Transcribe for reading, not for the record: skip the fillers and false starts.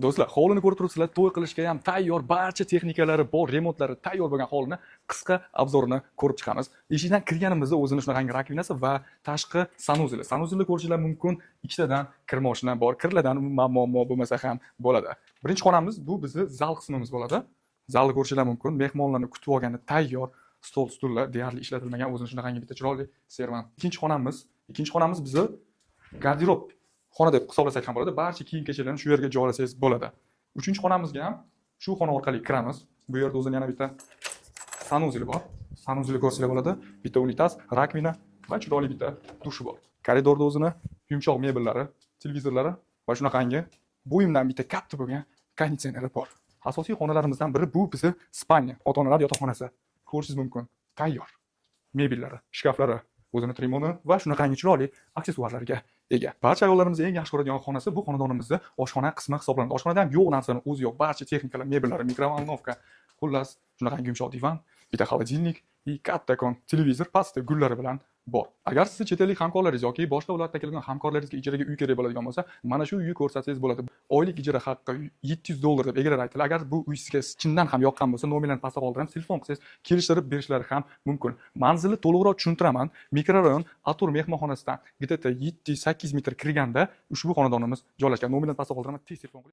Do'stlar, hovlini ko'rib turibsizlar, to'y qilishga ham tayyor, barcha texnikalari bor, remontlari tayyor bo'lgan hovlini qisqa obzorini ko'rib chiqamiz. Eshikdan kirganimizda o'zini shunaqangi rakovinasi va tashqi sanuzeli. Sanuzeli ko'rishingiz mumkin, ikkitadan kir moshina bor, kirlardan muammo bo'lmasa ham bo'ladi. Birinchi xonamiz bu bizning zal qismimiz bo'ladi. Zalni ko'rishingiz mumkin, mehmonlarni kutib olganda tayyor, stol, stullar deyarli ishlatilmagan, o'zini shunaqangi bitta chiroyli servan. Ikkinchi xonamiz bizni garderob xona deb hisoblasak ham bo'ladi. Barcha kiyim-kechaklarni shu yerga joylasangiz bo'ladi. Uchinchi xonamizga ham shu xona orqali kiramiz. Bu yerda o'zini yana bitta sanuzeli bor. Sanuzeli ko'rsanglar bo'ladi. Bitta unitaz, rakvina va chiroyli bitta dushi bor. Koridorda o'zini yumshoq mebellari, televizorlari va shunaqangi buyumdan bitta katta bo'lgan konditsioneri bor. Asosiy xonalarimizdan biri bu bizni spalnya, ota-onalar yotoqxonasi. Ko'rishingiz mumkin. Tayyor. Mebellari, shkaflari, o'zini trimoni va shunaqangi chiroyli aksessuarlarga ega. Barcha ayollarimizning eng yaxshi ko'radigan xonasi bu xonadonimizda oshxona qismi hisoblanadi. Oshxonada ham yo'q narsani o'zi yo'q. Barcha texnikalar, mebellari, mikrovolnovka, xullas, shunaqangi yumshoq divan, bitta xolodilnik, kattakon televizor pastda gullari bilan bor. Agar siz chet ellik hamkorlaringiz yoki boshqa viloyatdan kelgan hamkorlaringizga ijaraga uy kerak bo'ladigan bo'lsa, mana shu uyni ko'rsatsangiz bo'ladi. Oylik ijara haqqi $700 deb egalar aytdilar. Agar bu uy sizga chindan ham yoqqan bo'lsa, nomerlarni pastga qoldiramiz, telefon qilsangiz kelishtirib berishlari ham mumkin. Manzilni to'liqroq tushuntiraman. Mikrorayon Atur mehmonxonasidan где-то 7-8 metr kirganda ushbu xonadonimiz joylashgan. Nomerlarni pastga qoldiraman, tez telefon qiling.